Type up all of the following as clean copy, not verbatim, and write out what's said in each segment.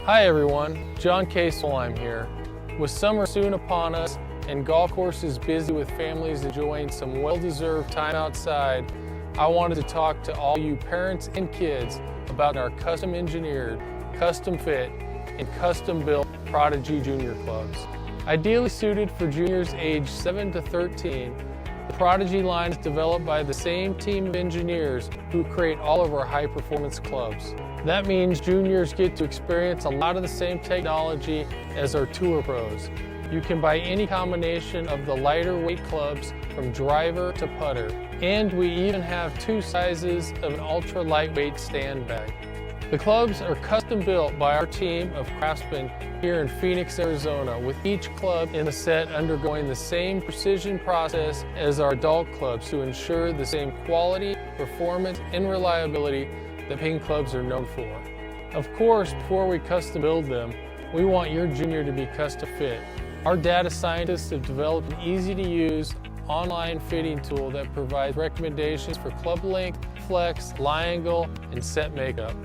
Hi everyone, John Casel here. With summer soon upon us and golf courses busy with families enjoying some well-deserved time outside, I wanted to talk to all you parents and kids about our custom engineered, custom fit, and custom built Prodigy Junior Clubs. Ideally suited for juniors aged 7 to 13, the Prodigy line is developed by the same team of engineers who create all of our high-performance clubs. That means juniors get to experience a lot of the same technology as our tour pros. You can buy any combination of the lighter weight clubs from driver to putter. And we even have 2 sizes of an ultra lightweight stand bag. The clubs are custom built by our team of craftsmen here in Phoenix, Arizona, with each club in the set undergoing the same precision process as our adult clubs to ensure the same quality, performance, and reliability that Ping clubs are known for. Of course, before we custom build them, we want your junior to be custom fit. Our data scientists have developed an easy-to-use online fitting tool that provides recommendations for club length, flex, lie angle, and set makeup.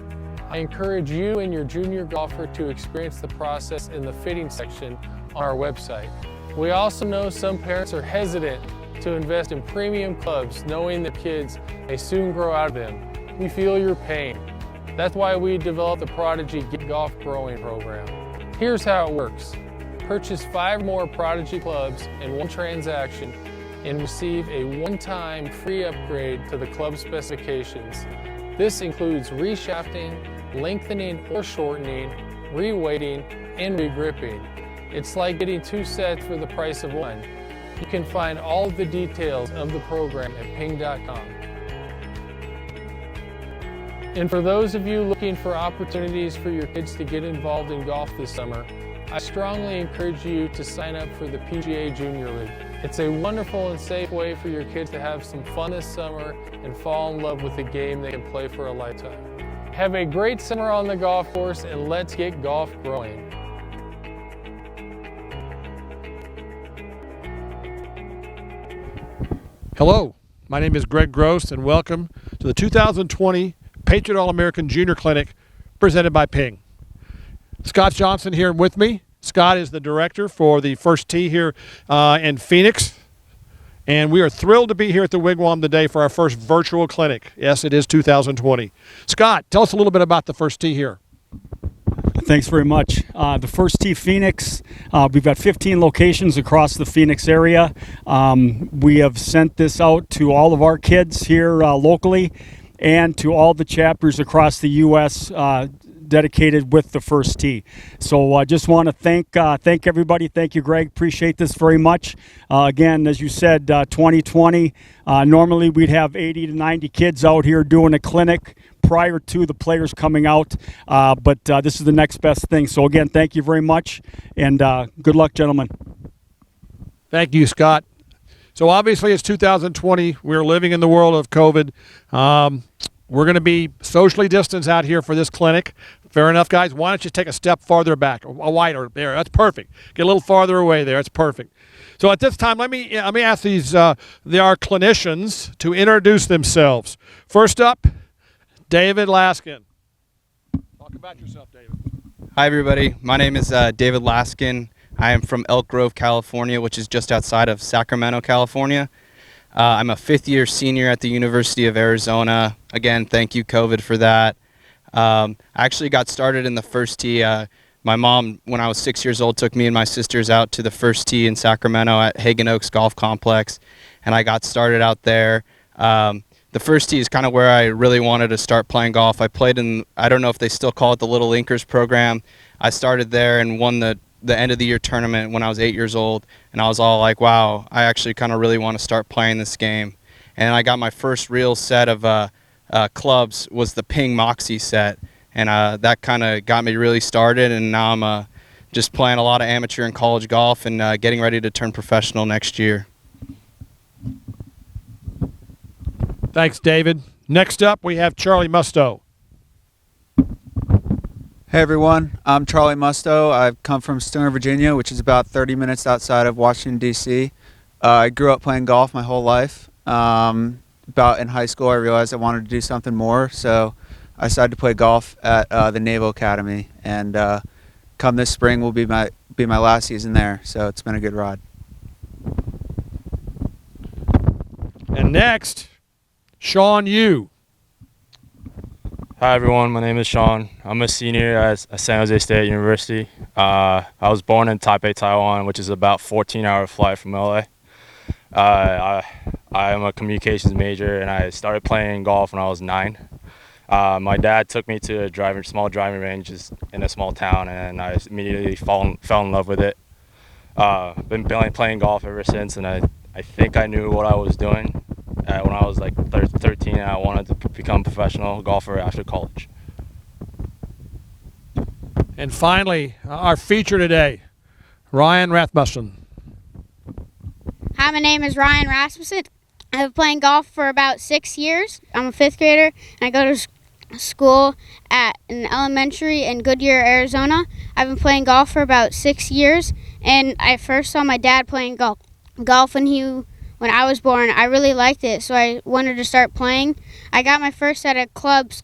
I encourage you and your junior golfer to experience the process in the fitting section on our website. We also know some parents are hesitant to invest in premium clubs knowing that kids may soon grow out of them. We feel your pain. That's why we developed the Prodigy Get Golf Growing program. Here's how it works. Purchase 5 more Prodigy clubs in one transaction and receive a one-time free upgrade to the club specifications. This includes reshafting, lengthening or shortening, reweighting, and regripping. It's like getting 2 sets for the price of 1. You can find all of the details of the program at ping.com. And for those of you looking for opportunities for your kids to get involved in golf this summer, I strongly encourage you to sign up for the PGA Junior League. It's a wonderful and safe way for your kids to have some fun this summer and fall in love with a game they can play for a lifetime. Have a great summer on the golf course, and let's get golf growing. Hello, my name is Greg Gross, and welcome to the 2020 Patriot All-American Junior Clinic presented by Ping. Scott Johnson here with me. Scott is the director for the First Tee here in Phoenix. And we are thrilled to be here at the Wigwam today for our first virtual clinic. Yes, it is 2020. Scott, tell us a little bit about the First Tee here. Thanks very much. The First Tee Phoenix, we've got 15 locations across the Phoenix area. We have sent this out to all of our kids here locally and to all the chapters across the U.S. Dedicated with the First Tee. So I just want to thank everybody. Thank you, Greg. Appreciate this very much. Again, as you said, 2020, normally we'd have 80 to 90 kids out here doing a clinic prior to the players coming out, but this is the next best thing. So again, thank you very much, and good luck, gentlemen. Thank you, Scott. So obviously it's 2020. We're living in the world of COVID. We're going to be socially distanced out here for this clinic. Fair enough, guys. Why don't you take a step farther back, a wider there? That's perfect. Get a little farther away there. That's perfect. So at this time, let me ask these our clinicians to introduce themselves. First up, David Laskin. Talk about yourself, David. Hi, everybody. My name is David Laskin. I am from Elk Grove, California, which is just outside of Sacramento, California. I'm a 5th-year senior at the University of Arizona. Again, thank you, COVID, for that. I actually got started in the First Tee. My mom, when I was 6 years old, took me and my sisters out to the First Tee in Sacramento at Hagen Oaks Golf Complex, and I got started out there. The First Tee is kind of where I really wanted to start playing golf. I played in, I don't know if they still call it the Little Inkers program. I started there and won the end of the year tournament when I was 8 years old, and I was all like, wow, I actually kind of really want to start playing this game. And I got my first real set of clubs was the Ping Moxie set, and that kind of got me really started, and now I'm just playing a lot of amateur and college golf and getting ready to turn professional next year. Thanks, David. Next up, we have Charlie Musto. Hey everyone, I'm Charlie Musto. I've come from Stoner, Virginia, which is about 30 minutes outside of Washington, D.C. I grew up playing golf my whole life. About in high school, I realized I wanted to do something more, so I decided to play golf at the Naval Academy, and come this spring will be my last season there. So it's been a good ride. And next, Sean Yu. Hi everyone, my name is Sean. I'm a senior at San Jose State University. I was born in Taipei, Taiwan, which is about 14-hour flight from LA. I am a communications major, and I started playing golf when I was 9. My dad took me to a small driving range in a small town, and I immediately fell in love with it. Been playing golf ever since, and I think I knew what I was doing when I was like 13, and I wanted to become a professional golfer after college. And finally, our feature today, Ryan Rasmussen. Hi, my name is Ryan Rasmussen. I've been playing golf for about 6 years. I'm a 5th grader, and I go to school at an elementary in Goodyear, Arizona. I've been playing golf for about 6 years, and I first saw my dad playing golf when I was born. I really liked it, so I wanted to start playing. I got my first set of clubs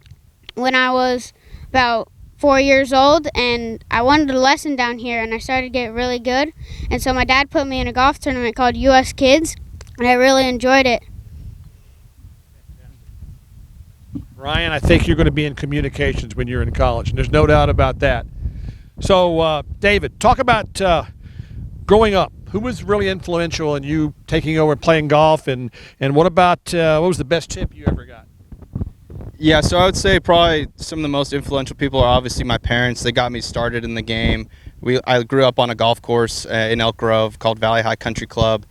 when I was about 4 years old, and I wanted a lesson down here, and I started to get really good. And so my dad put me in a golf tournament called U.S. Kids, and I really enjoyed it. Ryan, I think you're going to be in communications when you're in college, and there's no doubt about that. So, David, talk about growing up. Who was really influential in you taking over playing golf, and what about what was the best tip you ever got? Yeah, so I would say probably some of the most influential people are obviously my parents. They got me started in the game. I grew up on a golf course in Elk Grove called Valley High Country Club,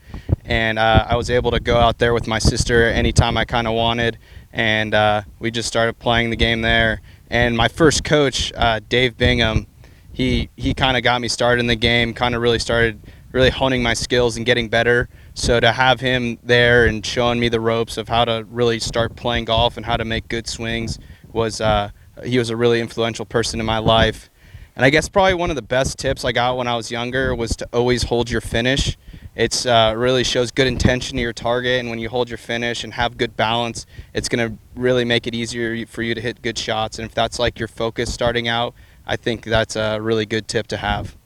and I was able to go out there with my sister anytime I kind of wanted, and we just started playing the game there. And my first coach, Dave Bingham, he kind of got me started in the game, kind of really started honing my skills and getting better. So to have him there and showing me the ropes of how to really start playing golf and how to make good swings he was a really influential person in my life. And I guess probably one of the best tips I got when I was younger was to always hold your finish. It's really shows good intention to your target, and when you hold your finish and have good balance, it's going to really make it easier for you to hit good shots. And if that's like your focus starting out, I think that's a really good tip to have.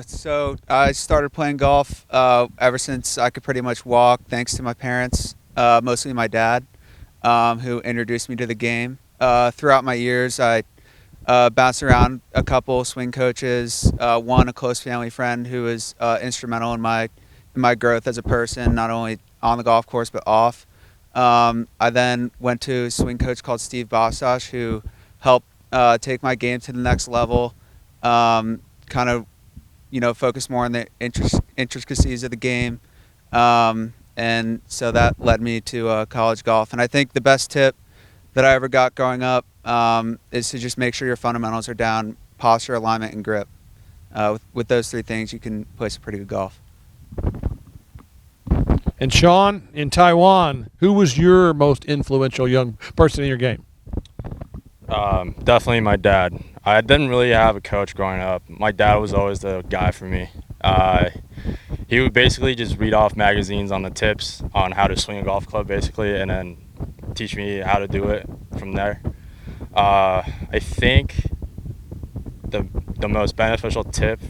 So I started playing golf ever since I could pretty much walk, thanks to my parents, mostly my dad, who introduced me to the game. Throughout my years, I bounced around a couple swing coaches, one a close family friend who was instrumental in my growth as a person, not only on the golf course but off. I then went to a swing coach called Steve Bostosh, who helped take my game to the next level, kind of focus more on the intricacies of the game. And so that led me to college golf. And I think the best tip that I ever got growing up is to just make sure your fundamentals are down: posture, alignment, and grip. With those 3 things, you can play some pretty good golf. And Sean, in Taiwan, who was your most influential young person in your game? Definitely my dad. I didn't really have a coach growing up. My dad was always the guy for me. He would basically just read off magazines on the tips on how to swing a golf club, basically, and then teach me how to do it from there. I think the most beneficial tip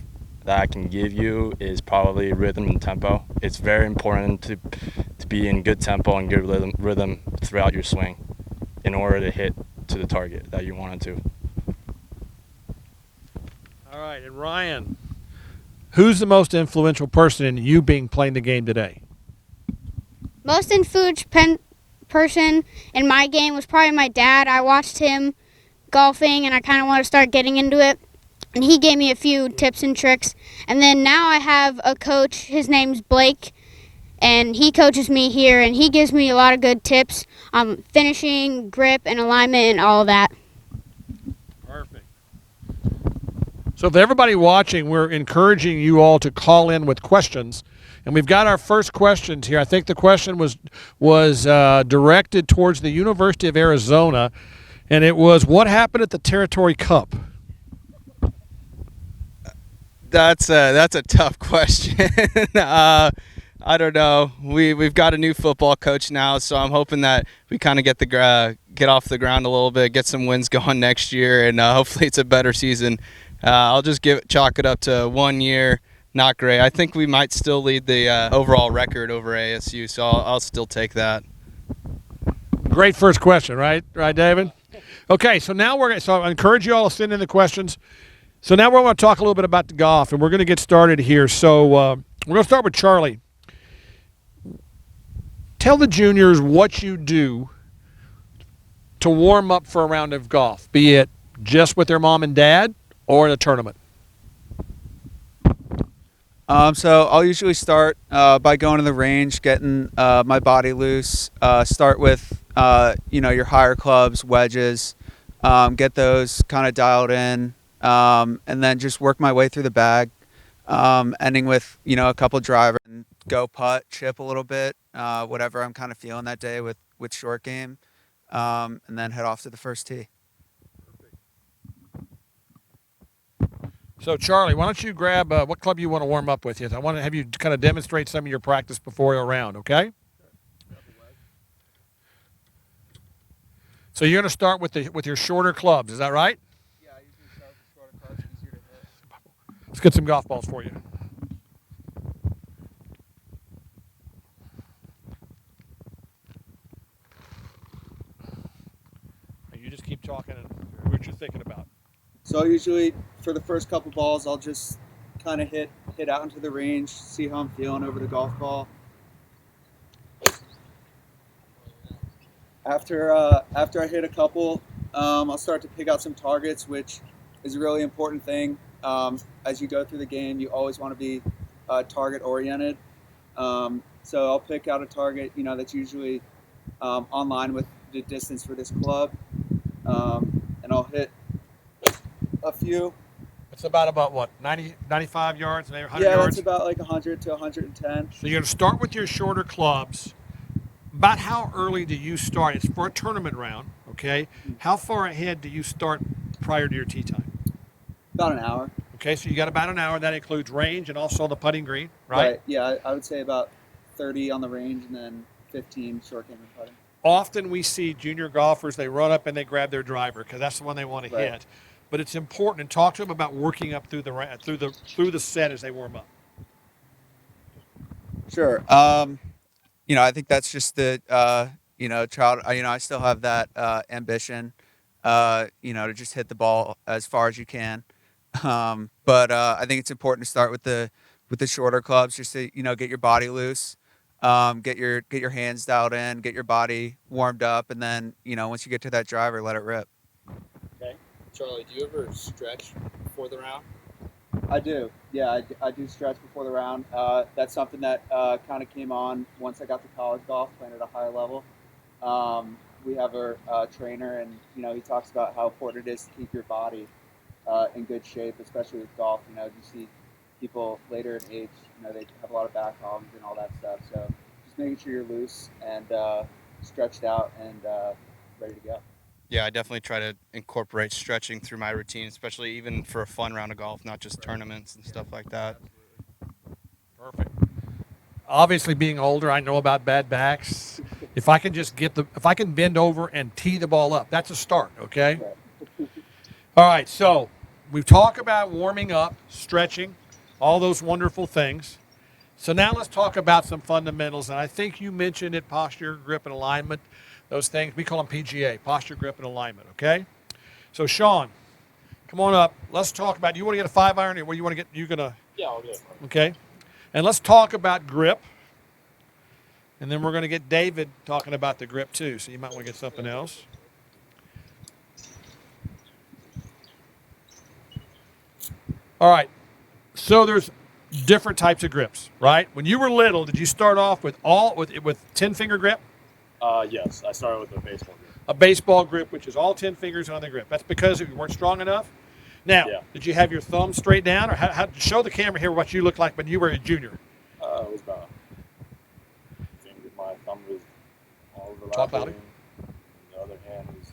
that I can give you is probably rhythm and tempo. It's very important to be in good tempo and good rhythm throughout your swing in order to hit to the target that you wanted to. All right, and Ryan, who's the most influential person in you playing the game today? Most influential person in my game was probably my dad. I watched him golfing, and I kind of want to start getting into it. And he gave me a few tips and tricks. And then now I have a coach. His name's Blake, and he coaches me here, and he gives me a lot of good tips on finishing, grip, and alignment, and all of that. Perfect. So for everybody watching, we're encouraging you all to call in with questions. And we've got our first questions here. I think the question was directed towards the University of Arizona, and it was, what happened at the Territory Cup? That's a tough question. I don't know. We've got a new football coach now, so I'm hoping that we kind of get off the ground a little bit, get some wins going next year, and hopefully it's a better season. I'll just chalk it up to 1 year. Not great. I think we might still lead the overall record over ASU, so I'll still take that. Great first question, right, David? Okay, so now so I encourage you all to send in the questions. So now we're going to talk a little bit about the golf, and we're going to get started here. So we're going to start with Charlie. Tell the juniors what you do to warm up for a round of golf, be it just with their mom and dad or in a tournament. So I'll usually start by going to the range, getting my body loose. Start with your higher clubs, wedges, get those kind of dialed in, and then just work my way through the bag, ending with a couple drivers and go putt, chip a little bit, whatever I'm kind of feeling that day with short game, and then head off to the first tee. So, Charlie, why don't you grab what club you want to warm up with? I want to have you kind of demonstrate some of your practice before your round, okay? So you're going to start with your shorter clubs, is that right? Yeah, I usually start with shorter clubs, easier to hit. Let's get some golf balls for you. You just keep talking and what you're thinking about. So usually for the first couple balls, I'll just kind of hit out into the range, see how I'm feeling over the golf ball. After I hit a couple, I'll start to pick out some targets, which is a really important thing. As you go through the game, you always want to be target oriented. So I'll pick out a target, that's usually on line with the distance for this club, and I'll hit a few. It's about what, 90, 95 yards, 100 yards? Yeah, that's about like 100 to 110. So you're going to start with your shorter clubs. About how early do you start? It's for a tournament round, okay? How far ahead do you start prior to your tee time? About an hour. Okay, so you got about an hour. That includes range and also the putting green, right? Yeah, I would say about 30 on the range and then 15 short game and putting. Often we see junior golfers, they run up and they grab their driver because that's the one they want to hit. But it's important, and talk to them about working up through the set as they warm up. Sure. I think that's just the child. I still have that ambition. To just hit the ball as far as you can. But I think it's important to start with the shorter clubs, just to get your body loose, get your hands dialed in, get your body warmed up, and then once you get to that driver, let it rip. Okay. Charlie, do you ever stretch before the round? I do. Yeah, I do stretch before the round. That's something that kind of came on once I got to college golf, playing at a higher level. We have a trainer, and he talks about how important it is to keep your body in good shape, especially with golf. You see people later in age, they have a lot of back problems and all that stuff. So just making sure you're loose and stretched out and ready to go. Yeah, I definitely try to incorporate stretching through my routine, especially even for a fun round of golf, not just tournaments and stuff like that. Perfect. Obviously, being older, I know about bad backs. If I can if I can bend over and tee the ball up, that's a start, okay? All right, so we've talked about warming up, stretching, all those wonderful things. So now let's talk about some fundamentals, and I think you mentioned it, posture, grip, and alignment. Those things, we call them PGA, posture, grip, and alignment, okay? So, Sean, come on up. Let's talk about, you want to get a 5-iron, or what do you want to get? Yeah, I'll get it. Okay. And let's talk about grip. And then we're going to get David talking about the grip, too, so you might want to get something else. All right. So there's different types of grips, right? When you were little, did you start off with 10-finger grip? Yes, I started with a baseball grip. A baseball grip, which is all 10 fingers on the grip. That's because you weren't strong enough? Now, Did you have your thumb straight down? Or how show the camera here what you looked like when you were a junior? It was about, my thumb was all overlapping. Top out. The other hand was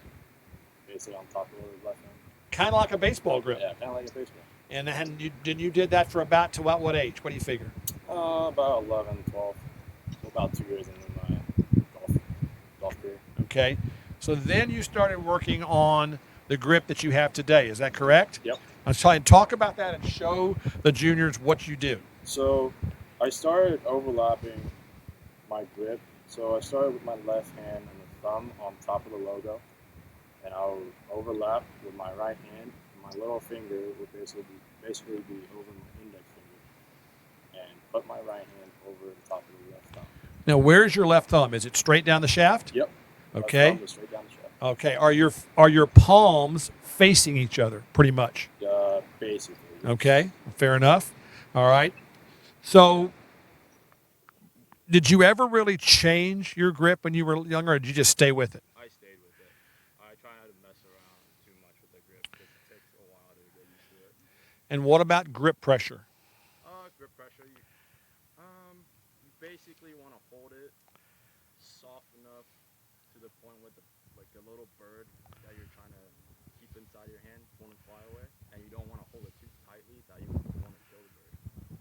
basically on top of the left hand. Kind of like a baseball grip. Yeah, kind of like a baseball. And you did that for about to what age? What do you figure? About 11, 12. So about 2 years into my golf career. Okay. So then you started working on the grip that you have today. Is that correct? Yep. Let's try and talk about that and show the juniors what you do. So I started overlapping my grip. So I started with my left hand and the thumb on top of the logo, and I'll overlap with my right hand. And my little finger would basically be over my index finger, and put my right hand over the top of the left thumb. Now, where's your left thumb? Is it straight down the shaft? Yep. Okay. Left thumb is straight down the shaft. Okay. Are your palms facing each other pretty much? Basically. Okay. Fair enough. All right. So, did you ever really change your grip when you were younger, or did you just stay with it? I stayed with it. I try not to mess around too much with the grip because it takes a while to get used to it. And what about grip pressure? Grip pressure, you basically want to hold it soft enough to the point with like a little bird that you're trying to keep inside your hand won't fly away, and you don't want to hold it too tightly that you want to kill the bird.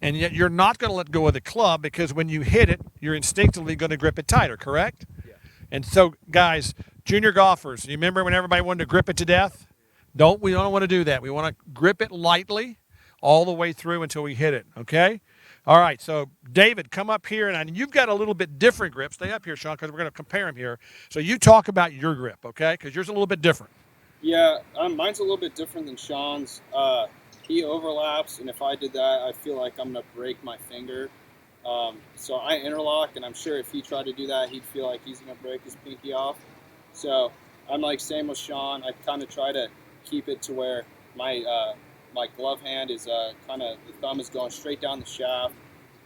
And yet you're not going to let go of the club because when you hit it, you're instinctively going to grip it tighter, correct? Yeah. And so, guys, junior golfers, you remember when everybody wanted to grip it to death? We don't want to do that. We want to grip it lightly all the way through until we hit it, okay? All right, so David, come up here, and you've got a little bit different grip. Stay up here, Sean, because we're going to compare them here. So you talk about your grip, okay? Because yours is a little bit different. Yeah, mine's a little bit different than Sean's. He overlaps, and if I did that, I feel like I'm going to break my finger. So I interlock, and I'm sure if he tried to do that, he'd feel like he's going to break his pinky off. So I'm like same with Sean. I kind of try to keep it to where my glove hand is kind of, the thumb is going straight down the shaft,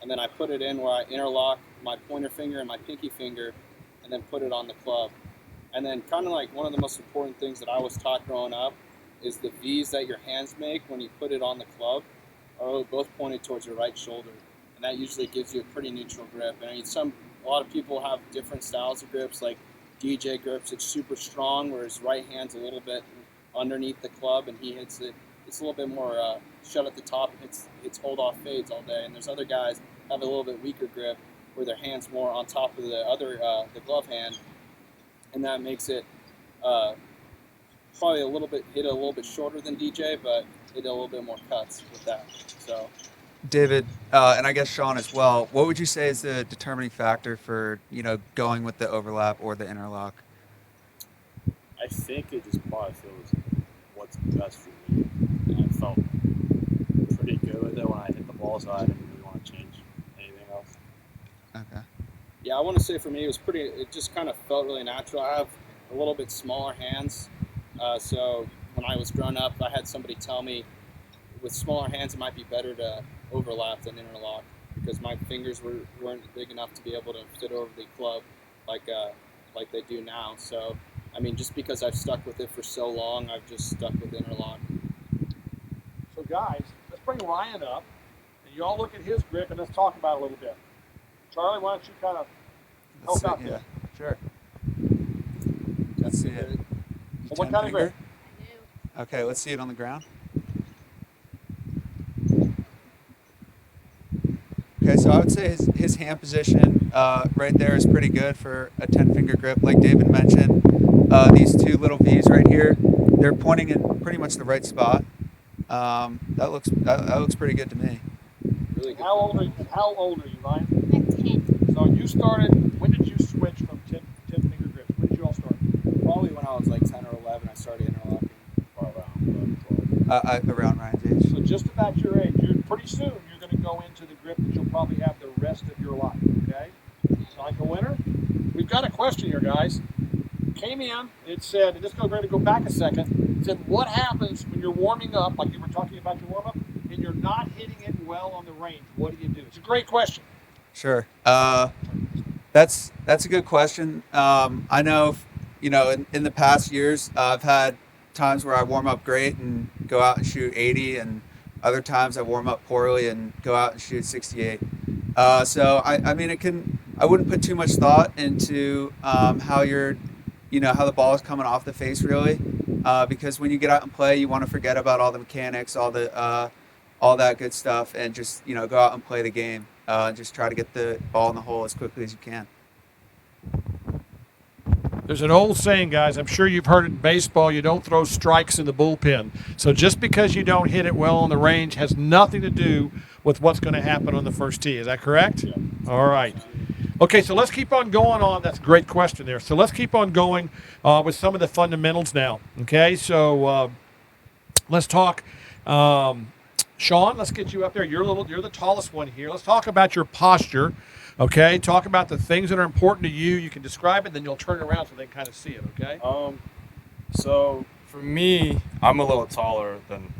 and then I put it in where I interlock my pointer finger and my pinky finger, and then put it on the club. And then kind of like one of the most important things that I was taught growing up is the V's that your hands make when you put it on the club are both pointed towards your right shoulder, and that usually gives you a pretty neutral grip. And I mean, a lot of people have different styles of grips, like DJ grips, it's super strong, where his right hand's a little bit underneath the club, and he hits it. It's a little bit more shut at the top and hits hold off fades all day. And there's other guys that have a little bit weaker grip where their hand's more on top of the glove hand, and that makes it probably hit a little bit shorter than DJ, but hit a little bit more cuts with that. So, David, and I guess Sean as well, what would you say is the determining factor for, going with the overlap or the interlock? I think it just probably feels what's best for me. And I felt pretty good with it when I hit the ball, so I didn't really want to change anything else. Okay. Yeah, I want to say for me it just kind of felt really natural. I have a little bit smaller hands, so when I was growing up, I had somebody tell me with smaller hands it might be better to overlap than interlock because my fingers weren't big enough to be able to fit over the club like they do now. So, I mean, just because I've stuck with it for so long, I've just stuck with interlock. So, guys, let's bring Ryan up, and you all look at his grip, and let's talk about it a little bit. Charlie, why don't you kind of help out there? Sure. Let's see it. Well, what kind of grip? Okay, let's see it on the ground. Okay, so I would say his hand position right there is pretty good for a 10-finger grip. Like David mentioned, these two little V's right here, they're pointing in pretty much the right spot. That looks pretty good to me. Really good. How old are you, Ryan? I'm 10. So you started, when did you switch from 10-finger grips? When did you all start? Probably when I was like 10 or 11, I started interlocking. Around 12. Around Ryan's age. So just about your age. Pretty soon you're going to go into the grip that you'll probably have the rest of your life, okay? Like a winner. We've got a question here, guys. Came in, it said, and just going to go back a second, it said, what happens when you're warming up, like you were talking about your warm-up, and you're not hitting it well on the range? What do you do? It's a great question. Sure. That's a good question. I know, in the past years, I've had times where I warm up great and go out and shoot 80, and other times I warm up poorly and go out and shoot 68. So I mean, I wouldn't put too much thought into how the ball is coming off the face really, because when you get out and play, you want to forget about all the mechanics, all that good stuff, and just go out and play the game. and just try to get the ball in the hole as quickly as you can. There's an old saying, guys, I'm sure you've heard it in baseball, you don't throw strikes in the bullpen. So just because you don't hit it well on the range has nothing to do with what's going to happen on the first tee. Is that correct? Yeah. All right. Okay, so let's keep on going on. That's a great question there. So let's keep on going with some of the fundamentals now. Okay, so let's talk. Sean, let's get you up there. You're the tallest one here. Let's talk about your posture. Okay, talk about the things that are important to you. You can describe it, then you'll turn it around so they can kind of see it. Okay. So for me, I'm a little taller than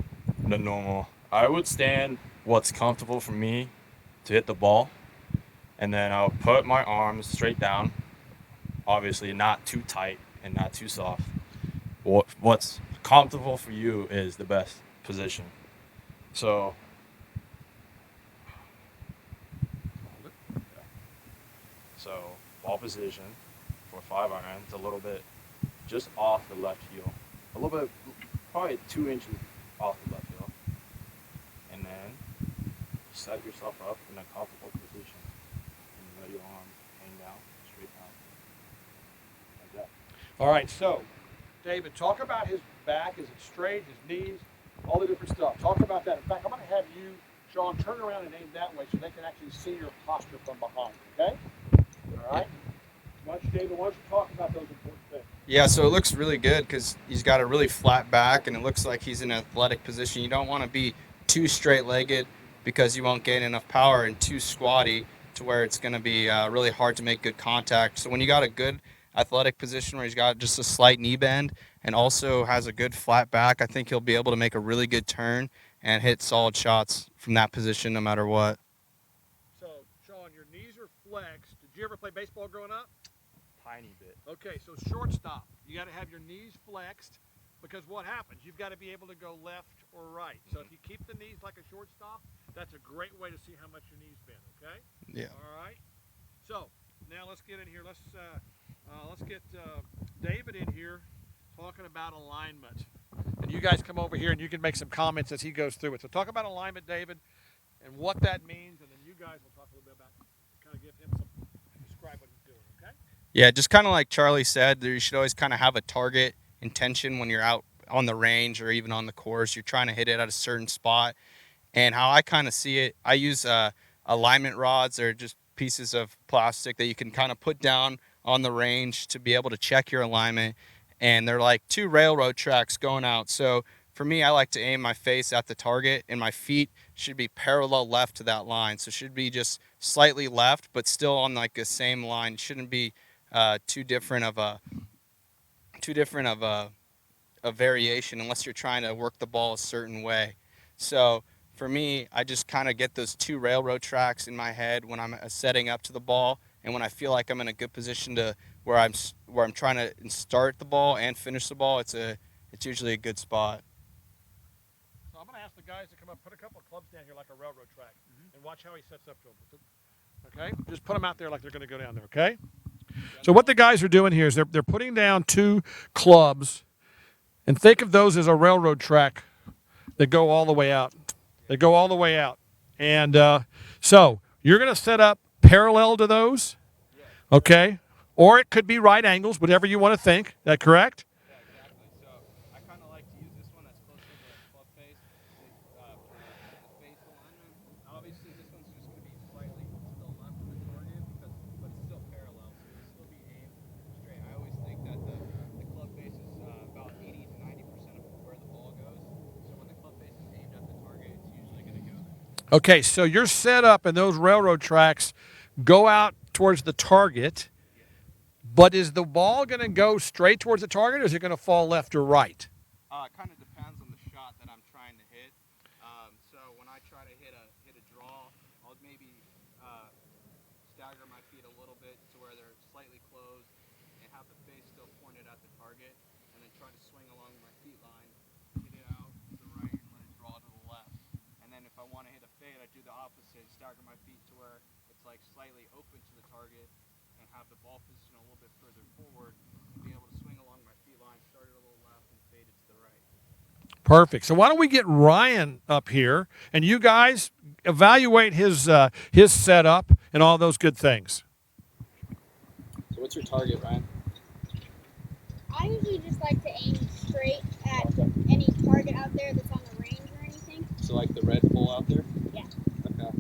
the normal. I would stand what's comfortable for me to hit the ball, and then I'll put my arms straight down. Obviously, not too tight and not too soft. What's comfortable for you is the best position. So ball position for 5-iron is a little bit just off the left heel. A little bit, probably 2 inches off the left heel. And then set yourself up in a comfortable position. And let your arms hang down, straight down. Like that. All right, so David, talk about his back. Is it straight? His knees? All the different stuff. Talk about that. In fact, I'm going to have you, Sean, turn around and aim that way so they can actually see your posture from behind. Okay? All right. David, why don't you talk about those important things? Yeah, so it looks really good because he's got a really flat back, and it looks like he's in an athletic position. You don't want to be too straight-legged because you won't gain enough power, and too squatty to where it's going to be really hard to make good contact. So when you got a good athletic position where he's got just a slight knee bend and also has a good flat back, I think he'll be able to make a really good turn and hit solid shots from that position no matter what. So, Sean, your knees are flexed. Did you ever play baseball growing up? Tiny bit. Okay, so shortstop, you got to have your knees flexed because what happens? You've got to be able to go left or right. So if you keep the knees like a shortstop, that's a great way to see how much your knees bend. Okay. Yeah. All right. So now let's get in here. Let's get David in here talking about alignment. And you guys come over here and you can make some comments as he goes through it. So talk about alignment, David, and what that means, and then you guys will talk a little bit about kind of give him some describe what he's doing. Okay. Yeah, just kind of like Charlie said, you should always kind of have a target intention when you're out on the range or even on the course. You're trying to hit it at a certain spot. And how I kind of see it, I use alignment rods. They're just pieces of plastic that you can kind of put down on the range to be able to check your alignment. And they're like 2 railroad tracks going out. So for me, I like to aim my face at the target, and my feet should be parallel left to that line. So it should be just slightly left, but still on like the same line. It shouldn't be too different of a variation unless you're trying to work the ball a certain way. So for me, I just kind of get those 2 railroad tracks in my head when I'm setting up to the ball, and when I feel like I'm in a good position to where I'm trying to start the ball and finish the ball, it's usually a good spot. So I'm going to ask the guys to come up, put a couple of clubs down here like a railroad track, and watch how he sets up to them. Okay, just put them out there like they're going to go down there. Okay. So what the guys are doing here is they're putting down 2 clubs, and think of those as a railroad track that go all the way out. They go all the way out. And so you're going to set up parallel to those, okay? Or it could be right angles, whatever you want to think. Is that correct? Yeah, exactly. So I kind of like to use this one that's closer to the club face for the face alignment. Obviously, this one's just going to be slightly still left of the target, but it's still parallel, so it'll still be aimed straight. I always think that the club face is about 80 to 90% of where the ball goes. So when the club face is aimed at the target, it's usually going to go there. Okay, so you're set up and those railroad tracks go out towards the target. But is the ball going to go straight towards the target, or is it going to fall left or right? It kind of depends on the shot that I'm trying to hit. So when I try to hit a draw, I'll maybe stagger my feet a little bit to where they're slightly closed and have the face still pointed at the target, and then try to swing along my feet line, hit it out to the right, and let it draw to the left. And then if I want to hit a fade, I do the opposite, stagger my feet to where it's like slightly open to the target, and have the ball position a little bit further forward, and be able to swing along my feet line, start it a little left, and fade it to the right. Perfect. So why don't we get Ryan up here, and you guys evaluate his setup and all those good things. So what's your target, Ryan? I usually just like to aim straight at any target out there that's on the range or anything. So like the red pole out there? Yeah. Okay.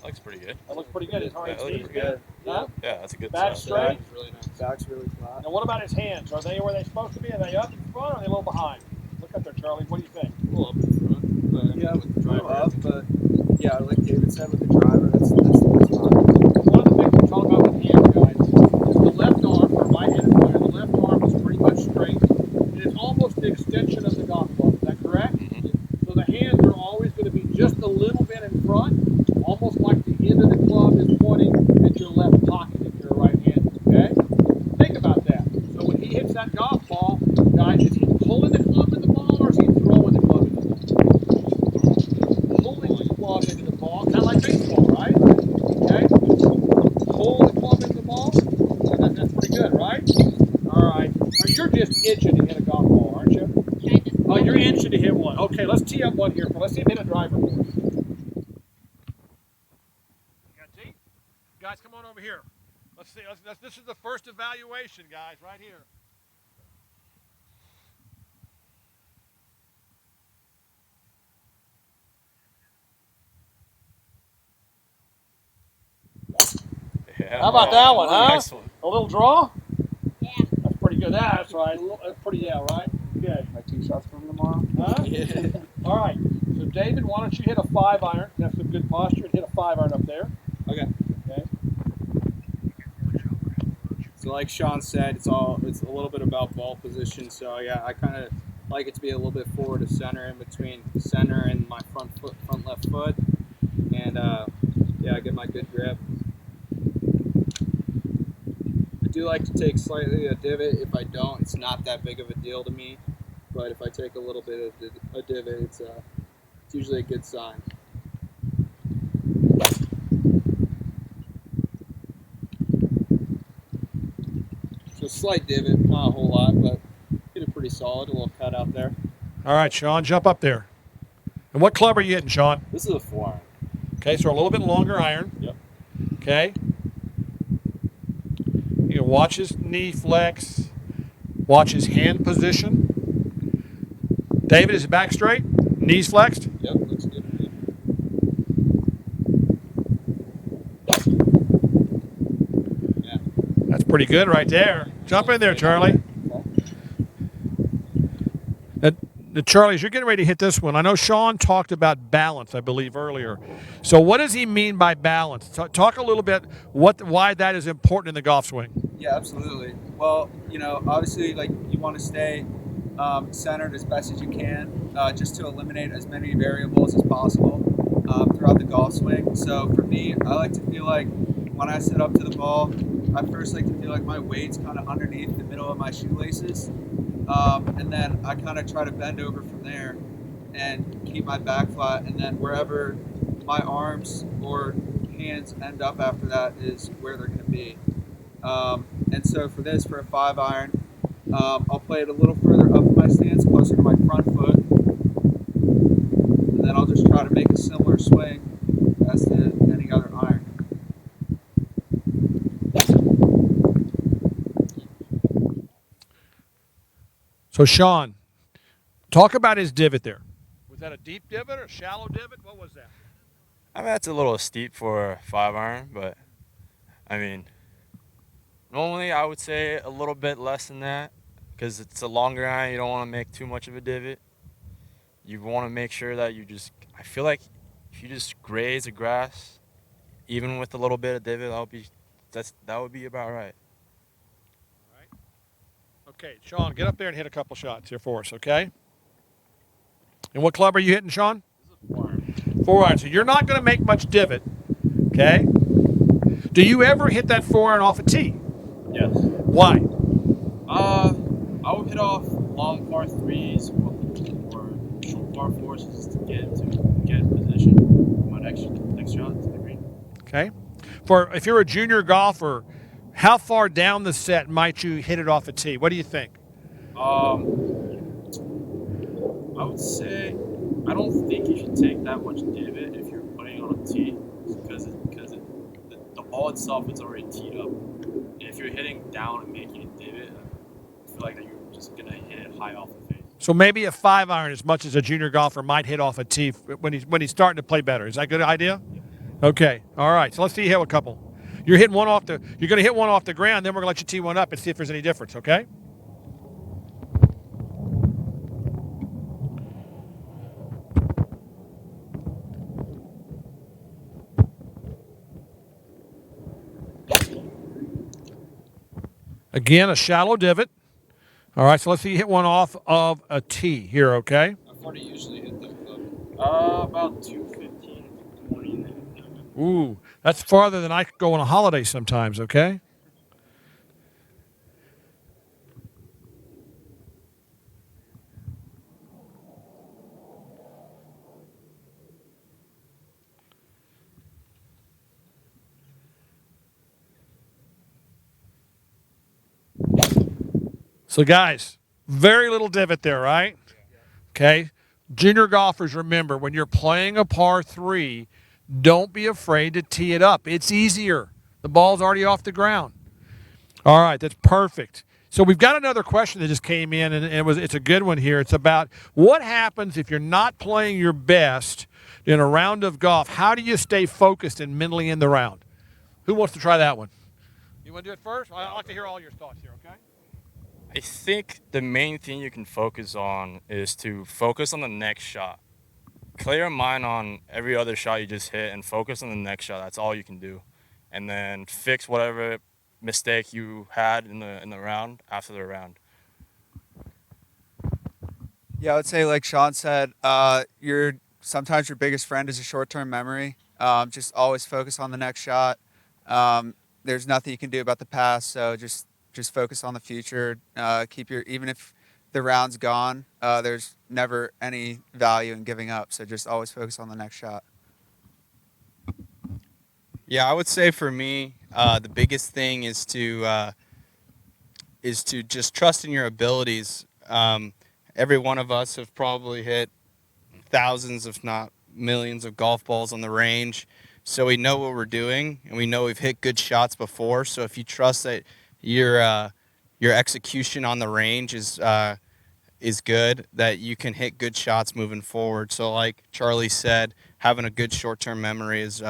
Looks pretty good. That looks pretty good. His heart That looks speed's pretty good. Yeah. Yeah, that's a good Back size. straight. It's really nice. Back's really flat. And what about his hands? Are they where they're supposed to be? Are they up in front or are they a little behind? Look up there, Charlie. What do you think? A little up in front, but I mean, Yeah, with the driver, up, but yeah, like David said with the driver, that's the best part. One of the things we're talking about with hands, guys, is the left arm, or right-handed player, the left arm is pretty much straight, and it's almost the extension of the golf club. Is that correct? So the hands are always going to be just a little bit in front, almost like the end of the club is pointing at your left pocket if you're right-handed, okay? Think about that. So when he hits that golf ball, guys, is he pulling the club in the ball or is he throwing the club in the ball? Pulling the club into the ball, kind of like baseball, right? Okay? Pull the club into the ball. That's pretty good, right? All right. Now you're just itching to hit a golf ball, aren't you? Kind of. Oh, you're itching to hit one. Okay, let's tee up one here. Let's see him hit a driver for us. Guys, come on over here. Let's see. This is the first evaluation, guys, right here. Yeah. How about that one, huh? Nice one. A little draw? Yeah. That's pretty good. That's right. That's pretty, yeah, right? Okay. My tee shots from tomorrow. Huh? All right. So, David, why don't you hit a 5-iron? You have some good posture and hit a 5-iron up there. Okay. Okay. So like Sean said, it's a little bit about ball position. So yeah, I kind of like it to be a little bit forward of center, in between center and my front left foot, and yeah, I get my good grip. I do like to take slightly a divot. If I don't, it's not that big of a deal to me. But if I take a little bit of a divot, it's usually a good sign. So slight divot, not a whole lot, but hit it pretty solid. A little cut out there. All right, Sean, jump up there. And what club are you hitting, Sean? This is a 4-iron. Okay, so a little bit longer iron. Yep. Okay. You can watch his knee flex, watch his hand position. David, is it back straight? Knees flexed? Yep, looks good to me. Yeah. That's pretty good right there. Jump in there, Charlie. Now, Charlie, as you're getting ready to hit this one, I know Sean talked about balance, I believe, earlier. So what does he mean by balance? Talk a little bit why that is important in the golf swing. Yeah, absolutely. Well, you know, obviously, like you want to stay centered as best as you can, just to eliminate as many variables as possible throughout the golf swing. So for me, I like to feel like when I set up to the ball, I first like to feel like my weight's kind of underneath the middle of my shoelaces. And then I kind of try to bend over from there and keep my back flat. And then wherever my arms or hands end up after that is where they're going to be. And so for this, for a 5-iron, I'll play it a little further up in my stance, closer to my front foot. And then I'll just try to make a similar swing as to any other iron. So, Sean, talk about his divot there. Was that a deep divot or a shallow divot? What was that? I mean, that's a little steep for a 5-iron, but I mean, normally I would say a little bit less than that because it's a longer iron. You don't want to make too much of a divot. You want to make sure that I feel like if you just graze the grass, even with a little bit of divot, that would be about right. Okay, Sean, get up there and hit a couple shots here for us, okay? And what club are you hitting, Sean? This is a 4-iron. 4-iron. So you're not going to make much divot, okay? Do you ever hit that 4-iron off a tee? Yes. Why? I would hit off long par 3s or short par 4s just to get in position for my next shot to the green. Okay. If you're a junior golfer, how far down the set might you hit it off a tee? What do you think? I would say I don't think you should take that much divot if you're putting on a tee because the ball itself is already teed up. And if you're hitting down and making a divot, I feel like that you're just gonna hit it high off the face. So maybe a 5-iron, as much as a junior golfer might hit off a tee when he's starting to play better. Is that a good idea? Okay. All right. So let's see you hit a couple. You're going to hit one off the ground, then we're going to let you tee one up and see if there's any difference, okay? Again, a shallow divot. All right, so let's see you hit one off of a tee here, okay? How far do you usually hit that club? About 215, 20. Ooh, that's farther than I could go on a holiday sometimes, okay? So, guys, very little divot there, right? Okay. Junior golfers, remember, when you're playing a par 3, don't be afraid to tee it up. It's easier. The ball's already off the ground. All right, that's perfect. So we've got another question that just came in, and it's a good one here. It's about what happens if you're not playing your best in a round of golf. How do you stay focused and mentally in the round? Who wants to try that one? You want to do it first? I'd like to hear all your thoughts here, okay? I think the main thing you can focus on is to focus on the next shot. Clear your mind on every other shot you just hit and focus on the next shot. That's all you can do. And then fix whatever mistake you had in the round after the round. Yeah, I would say, like Sean said, sometimes your biggest friend is a short-term memory. Just always focus on the next shot. There's nothing you can do about the past, so just focus on the future. Even if the round's gone, there's never any value in giving up. So just always focus on the next shot. Yeah, I would say for me, the biggest thing is to just trust in your abilities. Every one of us have probably hit thousands, if not millions, of golf balls on the range. So we know what we're doing, and we know we've hit good shots before. So if you trust that your execution on the range is good, that you can hit good shots moving forward. So like Charlie said, having a good short-term memory is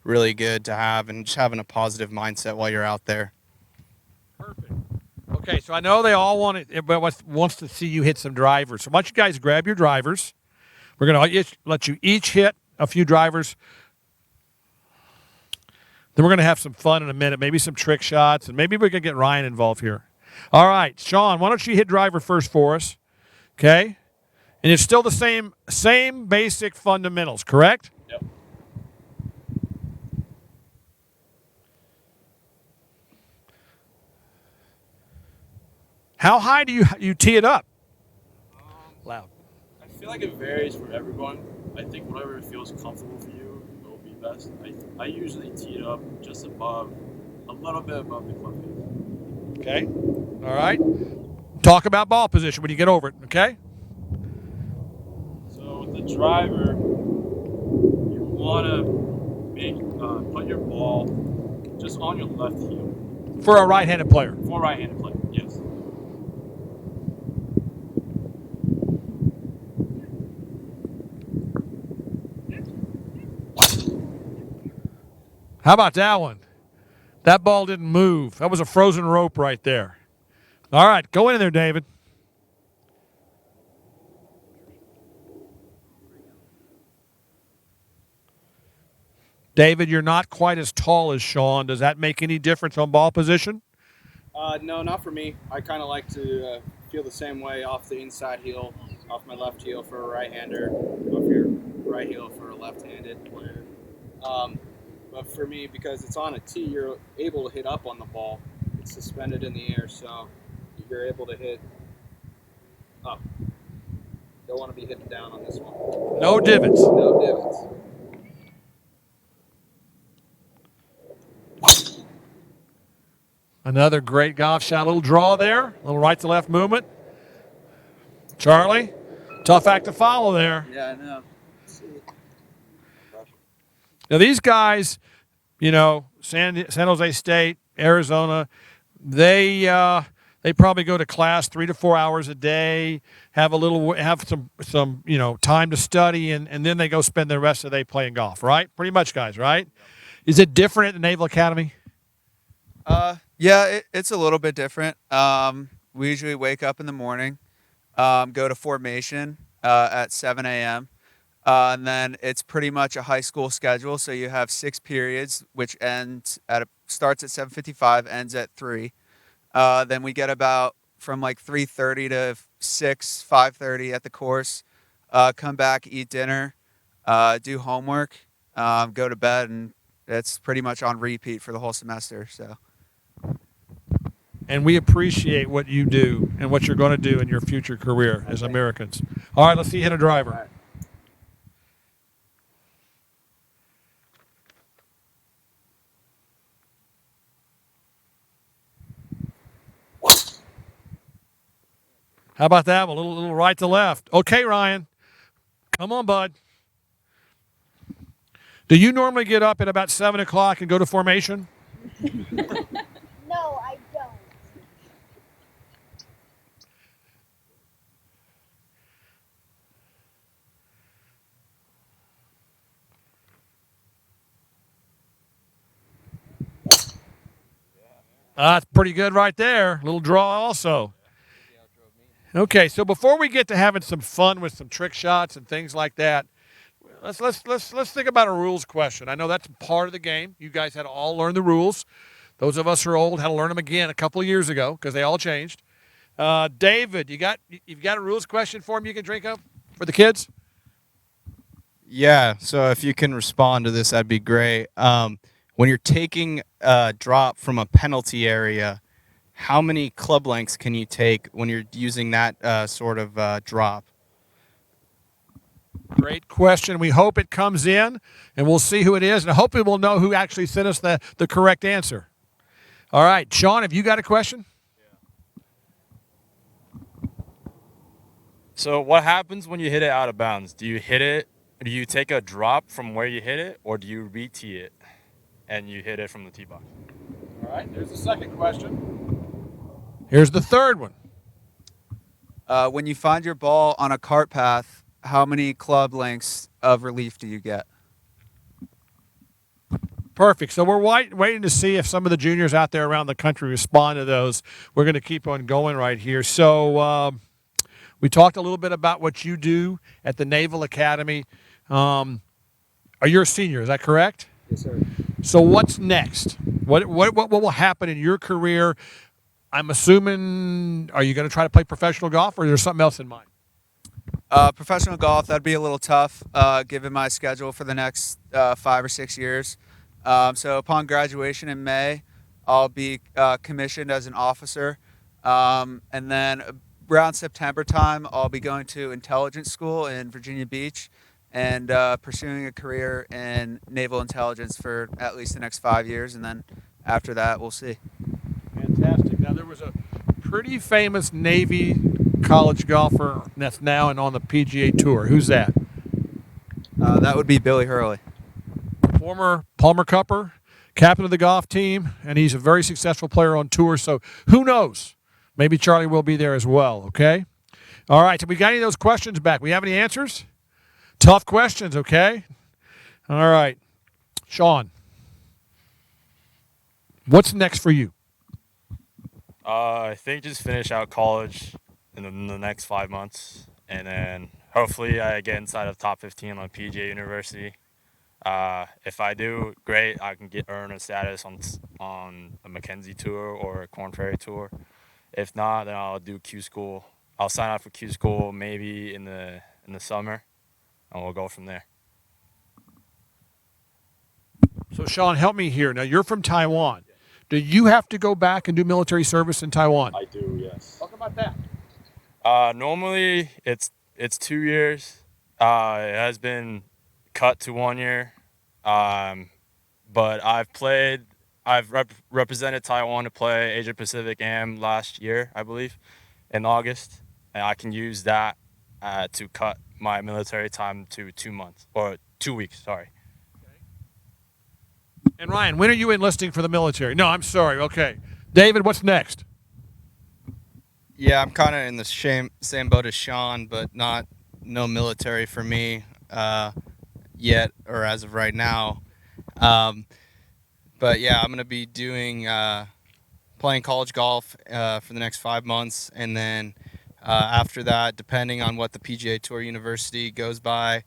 really good to have, and just having a positive mindset while you're out there. Perfect. Okay, so I know they all wants to see you hit some drivers. So why don't you guys grab your drivers. We're going to let you each hit a few drivers. Then we're going to have some fun in a minute, maybe some trick shots, and maybe we can get Ryan involved here. All right, Sean, why don't you hit driver first for us, okay? And it's still the same basic fundamentals, correct? Yep. How high do you tee it up? Loud. I feel like it varies for everyone. I think whatever feels comfortable for you will be best. I usually tee it up just a little bit above the club face. Okay. All right. Talk about ball position when you get over it, okay? So with the driver, you want to put your ball just on your left heel. For a right-handed player. For a right-handed player, yes. How about that one? That ball didn't move. That was a frozen rope right there. All right, go in there, David. David, you're not quite as tall as Sean. Does that make any difference on ball position? No, not for me. I kind of like to feel the same way off the inside heel, off my left heel for a right-hander, off your right heel for a left-handed player. But for me, because it's on a tee, you're able to hit up on the ball. It's suspended in the air, so you're able to hit up. Don't want to be hitting down on this one. No divots. No divots. Another great golf shot. A little draw there. A little right to left movement. Charlie, Tough act to follow there. Yeah, I know. Now these guys, San Jose State, Arizona, they probably go to class 3 to 4 hours a day, have some time to study, and then they go spend the rest of the day playing golf. Right? Pretty much, guys. Right? Is it different at the Naval Academy? Yeah, it's a little bit different. We usually wake up in the morning, go to formation at 7 a.m. And then it's pretty much a high school schedule. So you have 6 periods, which starts at 7:55, ends at 3. Then we get about from like 3:30 to 5:30 at the course. Come back, eat dinner, do homework, go to bed, and it's pretty much on repeat for the whole semester. So. And we appreciate what you do and what you're going to do in your future career as Americans. All right, let's see you hit a driver. How about that? A little right to left. Okay, Ryan. Come on, bud. Do you normally get up at about 7 o'clock and go to formation? No, I don't. That's pretty good right there. Little draw also. Okay, so before we get to having some fun with some trick shots and things like that, let's think about a rules question. I know that's part of the game. You guys had to all learn the rules. Those of us who are old had to learn them again a couple of years ago because they all changed. David, you've got a rules question for me you can drink up for the kids? Yeah, so if you can respond to this, that'd be great. When you're taking a drop from a penalty area, how many club lengths can you take when you're using that sort of drop? Great question. We hope it comes in, and we'll see who it is, and hopefully we'll know who actually sent us the correct answer. All right, Sean, have you got a question? So what happens when you hit it out of bounds? Do you hit it? Do you take a drop from where you hit it, or do you re-tee it and you hit it from the tee box? All right, there's the second question. Here's the third one. When you find your ball on a cart path, how many club lengths of relief do you get? Perfect. So we're waiting to see if some of the juniors out there around the country respond to those. We're going to keep on going right here. So we talked a little bit about what you do at the Naval Academy. Are you a senior? Is that correct? Yes, sir. So what's next? What will happen in your career? I'm assuming, are you going to try to play professional golf, or is there something else in mind? Professional golf, that'd be a little tough given my schedule for the next 5 or 6 years. So upon graduation in May, I'll be commissioned as an officer. And then around September time, I'll be going to intelligence school in Virginia Beach and pursuing a career in naval intelligence for at least the next 5 years. And then after that, we'll see. Fantastic. Now, there was a pretty famous Navy college golfer that's now and on the PGA Tour. Who's that? That would be Billy Hurley. Former Palmer Cupper, captain of the golf team, and he's a very successful player on tour. So who knows? Maybe Charlie will be there as well, okay? All right, so we got any of those questions back? We have any answers? Tough questions, okay? All right. Sean, what's next for you? I think just finish out college in the next 5 months, and then hopefully I get inside of top 15 on PGA University. If I do, great. I can earn a status on a Mackenzie Tour or a Korn Ferry Tour. If not, then I'll do Q School. I'll sign up for Q School maybe in the summer, and we'll go from there. So, Sean, help me here. Now, you're from Taiwan. Do you have to go back and do military service in Taiwan? I do, yes. Talk about that. Normally, it's 2 years. It has been cut to 1 year, but I've represented Taiwan to play Asia Pacific Am last year, I believe, in August, and I can use that to cut my military time to 2 months or 2 weeks. Sorry. And Ryan, when are you enlisting for the military? No, I'm sorry. Okay. David, what's next? Yeah, I'm kind of in the same boat as Sean, but no military for me yet, or as of right now. But yeah, I'm gonna be doing playing college golf for the next 5 months, and then after that, depending on what the PGA Tour University goes by,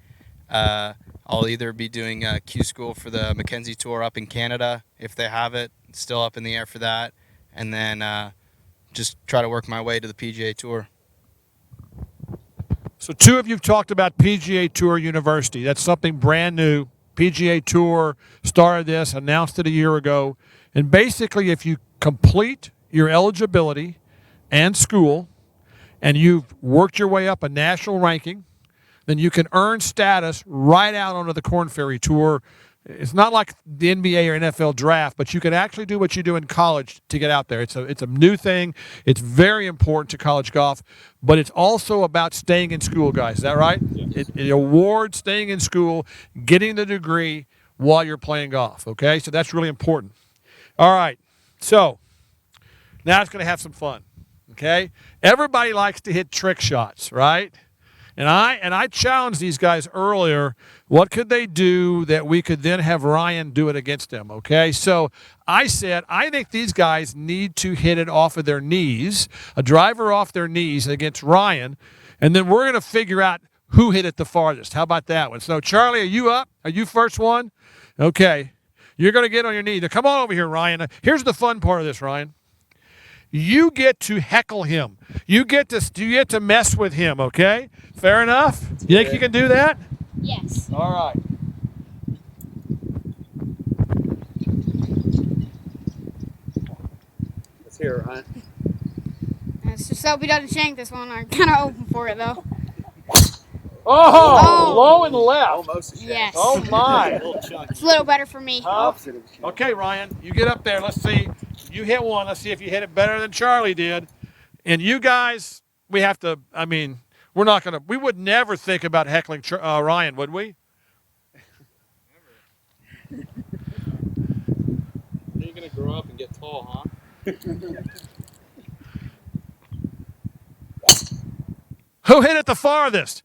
I'll either be doing Q school for the Mackenzie Tour up in Canada if they have it. It's still up in the air for that, and then just try to work my way to the PGA Tour. So two of you have talked about PGA Tour University. That's something brand new. PGA Tour started this, announced it a year ago. And basically, if you complete your eligibility and school, and you've worked your way up a national ranking, then you can earn status right out onto the Korn Ferry Tour. It's not like the NBA or NFL draft, but you can actually do what you do in college to get out there. It's a new thing. It's very important to college golf, but it's also about staying in school, guys. Is that right? Yes. It awards staying in school, getting the degree while you're playing golf, okay? So that's really important. All right, so now it's going to have some fun, okay? Everybody likes to hit trick shots, right? And I challenged these guys earlier, what could they do that we could then have Ryan do it against them, okay? So I said, I think these guys need to hit it off of their knees, a driver off their knees against Ryan, and then we're going to figure out who hit it the farthest. How about that one? So, Charlie, are you up? Are you first one? Okay. You're going to get on your knees. Now, come on over here, Ryan. Here's the fun part of this, Ryan. You get to heckle him. You get to mess with him, okay? Fair enough? You think you can do that? Yes. All right. Let's hear it, Ryan. Let's just hope he doesn't shank this one. I'm kind of open for it, though. Oh, low and left. Almost a shot. Yes. Oh, my. It's a little better for me. Okay, Ryan, you get up there. Let's see. You hit one. Let's see if you hit it better than Charlie did. And you guys, we have to, I mean, we would never think about heckling Ryan, would we? When are you going to grow up and get tall, huh? Who hit it the farthest?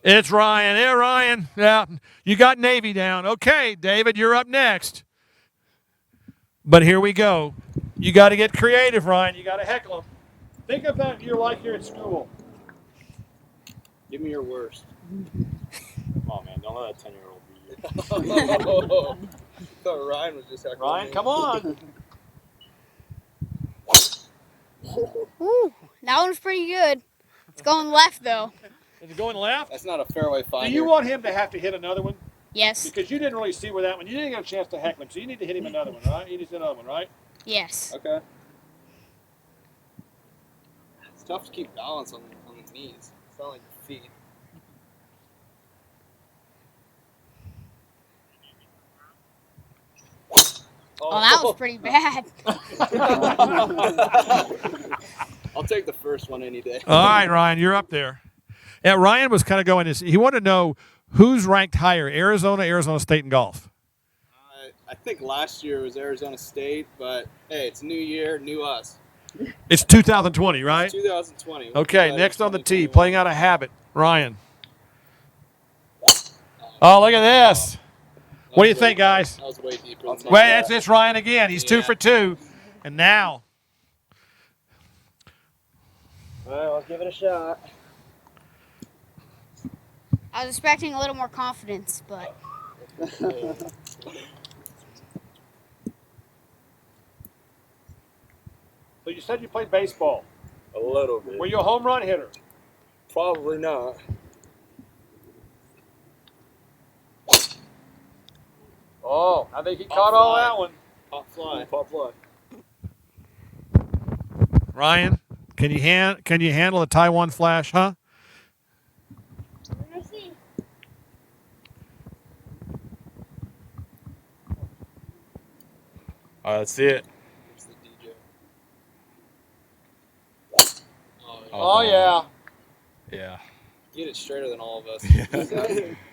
It's Ryan. Yeah, Ryan. Yeah, you got Navy down. Okay, David, you're up next. But here we go. You got to get creative, Ryan. You got to heckle him. Think about your life here at school. Give me your worst. Come on, man. Don't let a 10-year-old be you. I thought Ryan was just heckling Ryan, me. come on. Ooh, that one was pretty good. It's going left, though. Is it going left? That's not a fairway finder. Do you want him to have to hit another one? Yes. Because you didn't really see where that one, you didn't get a chance to heckle him, so you need to hit him another one, right? He needs another one, right? Yes. Okay. It's tough to keep balance on the knees. It's not like your feet. Oh, that was pretty bad. I'll take the first one any day. All right, Ryan, you're up there. Yeah, Ryan was kind of going this. He wanted to know who's ranked higher, Arizona State in golf. I think last year was Arizona State, but hey, it's a new year, new us. It's 2020, right? 2020. Okay, next on the tee, playing out of habit, Ryan. Oh, look at this. What do you think, guys? That was way deeper. Well, that's this Ryan again. He's 2 for 2. And now. All right, I'll give it a shot. I was expecting a little more confidence, but So you said you played baseball. A little bit. Were you a home run hitter? Probably not. Oh, I think he caught all that one. Pop fly. Pop fly. Ryan, can you handle a Taiwan flash, huh? we're gonna see. All right, let's see it. Here's the DJ. Oh, yeah. Yeah. Get it straighter than all of us.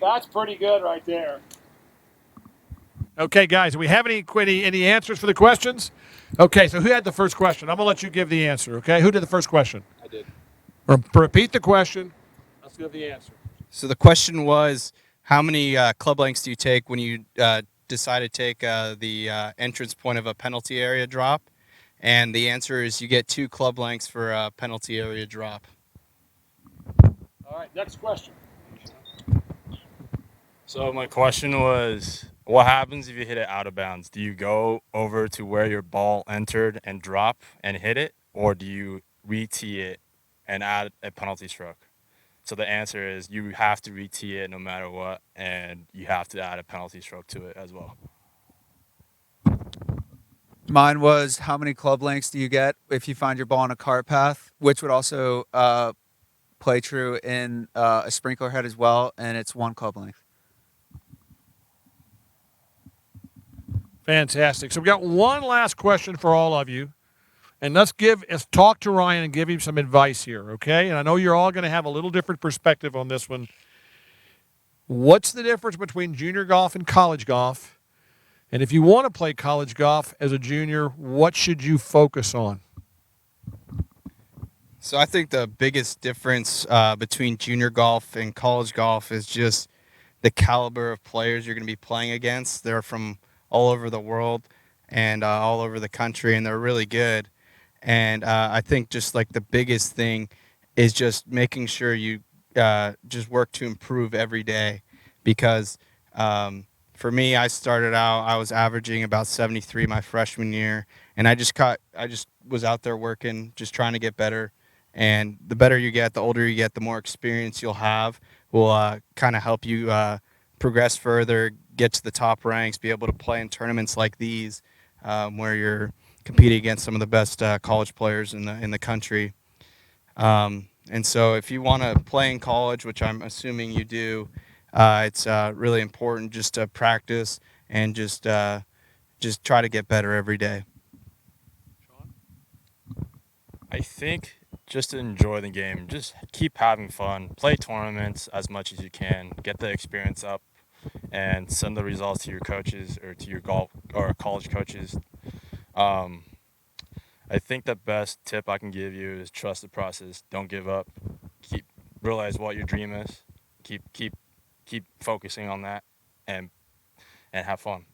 That's pretty good right there. Okay, guys, do we have any answers for the questions? Okay, so who had the first question? I'm going to let you give the answer, okay? Who did the first question? I did. Repeat the question. Let's give the answer. So the question was, how many club lengths do you take when you decide to take the entrance point of a penalty area drop? And the answer is you get 2 club lengths for a penalty area drop. All right, next question. So my question was, what happens if you hit it out of bounds? Do you go over to where your ball entered and drop and hit it, or do you re-tee it and add a penalty stroke? So the answer is you have to re-tee it no matter what, and you have to add a penalty stroke to it as well. Mine was, how many club lengths do you get if you find your ball on a cart path, which would also play true in a sprinkler head as well, and it's 1 club length. Fantastic. So we got one last question for all of you. And let's talk to Ryan and give him some advice here, okay? And I know you're all going to have a little different perspective on this one. What's the difference between junior golf and college golf? And if you want to play college golf as a junior, what should you focus on? So I think the biggest difference between junior golf and college golf is just the caliber of players you're going to be playing against. They're from all over the world and all over the country, and they're really good. And I think just like the biggest thing is just making sure you just work to improve every day. Because for me, I started out, I was averaging about 73 my freshman year, and I just was out there working, just trying to get better. And the better you get, the older you get, the more experience you'll have will kind of help you progress further, get to the top ranks, be able to play in tournaments like these where you're competing against some of the best college players in the country. And so if you want to play in college, which I'm assuming you do, it's really important just to practice and just try to get better every day. I think just to enjoy the game, just keep having fun, play tournaments as much as you can, get the experience up, and send the results to your coaches or to your golf or college coaches. I think the best tip I can give you is trust the process. Don't give up. Realize what your dream is. Keep focusing on that, and have fun.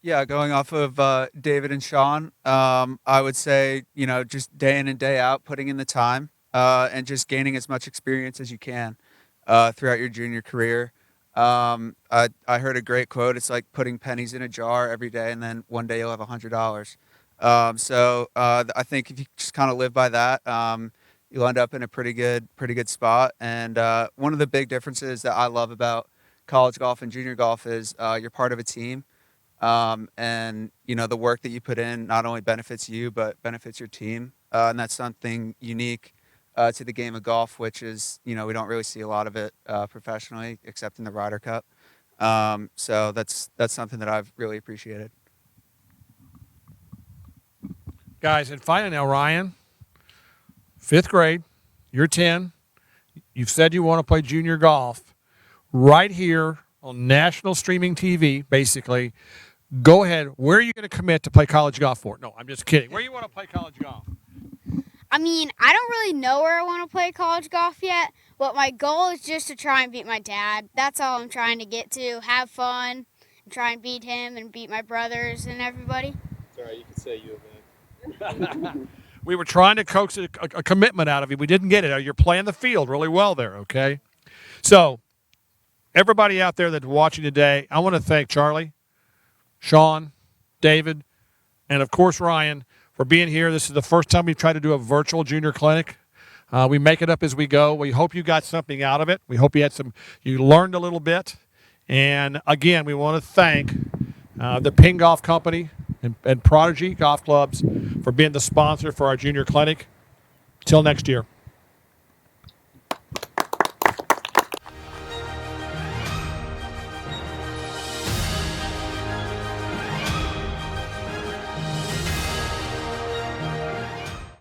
Yeah, going off of David and Sean, I would say, just day in and day out, putting in the time and just gaining as much experience as you can throughout your junior career. I heard a great quote. It's like putting pennies in a jar every day, and then one day you'll have $100. So I think if you just kind of live by that, you'll end up in a pretty good spot. And one of the big differences that I love about college golf and junior golf is you're part of a team. And the work that you put in not only benefits you, but benefits your team. And that's something unique to the game of golf, which is, we don't really see a lot of it professionally, except in the Ryder Cup. So that's something that I've really appreciated. Guys, and finally now, Ryan, 5th grade, you're 10. You've said you want to play junior golf right here on national streaming TV, basically. Go ahead. Where are you going to commit to play college golf for? No, I'm just kidding. Where do you want to play college golf? I mean, I don't really know where I want to play college golf yet, but my goal is just to try and beat my dad. That's all I'm trying to get to. Have fun, and try and beat him and beat my brothers and everybody. It's all right. You can say you We were trying to coax a commitment out of you. We didn't get it. You're playing the field really well there, okay? So, everybody out there that's watching today, I want to thank Charlie, Sean, David, and of course Ryan for being here. This is the first time we've tried to do a virtual junior clinic. We make it up as we go. We hope you got something out of it. We hope you learned a little bit. And again, we want to thank the Ping Golf Company and Prodigy Golf Clubs for being the sponsor for our junior clinic. Till next year.